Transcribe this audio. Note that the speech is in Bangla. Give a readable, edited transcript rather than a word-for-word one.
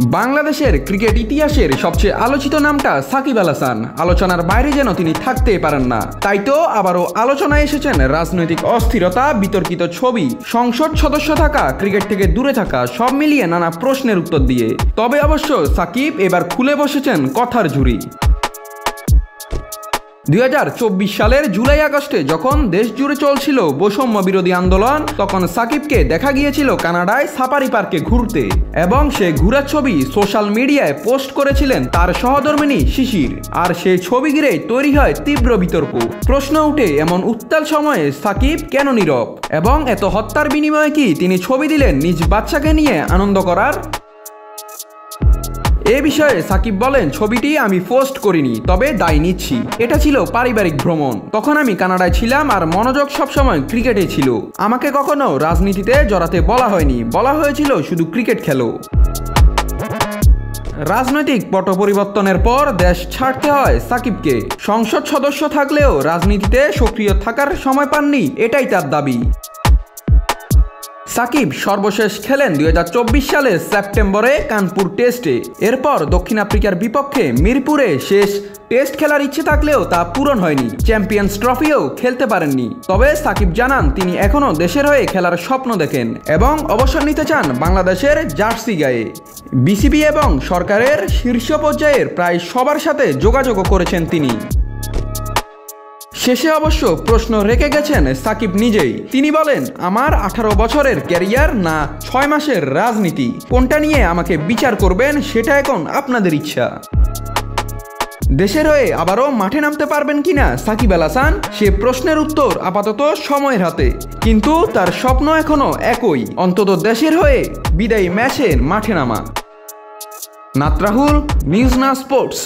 বাংলাদেশের ক্রিকেট ইতিহাসের সবচেয়ে আলোচিত নামটা সাকিব আল হাসান। আলোচনার বাইরে যেন তিনি থাকতে পারেন না। তাই তো আবারও আলোচনায় এসেছেন রাজনৈতিক অস্থিরতা, বিতর্কিত ছবি, সংসদ সদস্য থাকা, ক্রিকেট থেকে দূরে থাকা, সব মিলিয়ে নানা প্রশ্নের উত্তর দিয়ে। তবে অবশ্য সাকিব এবার খুলে বসেছেন কথার ঝুড়ি। 2024 সালের জুলাই আগস্টে যখন দেশ জুড়ে চলছিল বৈষম্য বিরোধী আন্দোলন, তখন সাকিবকে দেখা গিয়েছিল কানাডায় সাফারি পার্কে ঘুরতে, এবং সে ঘোরার ছবি সোশ্যাল মিডিয়ায় পোস্ট করেছিলেন তার সহধর্মিণী শিশির। আর সেই ছবি ঘিরেই তৈরি হয় তীব্র বিতর্ক। প্রশ্ন উঠে, এমন উত্তাল সময়ে সাকিব কেন নীরব, এবং এত হত্যার বিনিময়ে কি তিনি ছবি দিলেন নিজ বাচ্চাকে নিয়ে আনন্দ করার? এ বিষয়ে সাকিব বলেন, ছবিটি আমি পোস্ট করিনি, তবে দায় নিচ্ছি। এটা ছিল পারিবারিক ভ্রমণ। তখন আমি কানাডায় ছিলাম আর মনোযোগ সবসময় ক্রিকেটে ছিল। আমাকে কখনো রাজনীতিতে জড়াতে বলা হয়নি, বলা হয়েছিল শুধু ক্রিকেট খেলো। রাজনৈতিক পট পরিবর্তনের পর দেশ ছাড়তে হয় সাকিবকে। সংসদ সদস্য থাকলেও রাজনীতিতে সক্রিয় থাকার সময় পাননি, এটাই তার দাবি। সাকিব সর্বশেষ খেলেন 2024 সালের সেপ্টেম্বরে কানপুর টেস্টে। এরপর দক্ষিণ আফ্রিকার বিপক্ষে মিরপুরে শেষ টেস্ট খেলার ইচ্ছে থাকলেও তা পূরণ হয়নি। চ্যাম্পিয়ন্স ট্রফিও খেলতে পারেননি। তবে সাকিব জানান, তিনি এখনও দেশের হয়ে খেলার স্বপ্ন দেখেন এবং অবসর নিতে চান বাংলাদেশের জার্সি গায়ে। বিসিবি এবং সরকারের শীর্ষ পর্যায়ের প্রায় সবার সাথে যোগাযোগও করেছেন তিনি। শেষে অবশ্য প্রশ্ন রেখে গেছেন সাকিব নিজেই। তিনি বলেন, আমার 18 বছরের ক্যারিয়ার না 6 মাসের রাজনীতি, কোনটা নিয়ে আমাকে বিচার করবেন সেটা এখন আপনাদের ইচ্ছা। দেশের হয়ে আবারও মাঠে নামতে পারবেন কিনা সাকিব আল হাসান, সে প্রশ্নের উত্তর আপাতত সময়ের হাতে। কিন্তু তার স্বপ্ন এখনো একই, অন্তত দেশের হয়ে বিদায়ী ম্যাচে মাঠে নামা। নাত রাহুল, নিউজ না স্পোর্টস।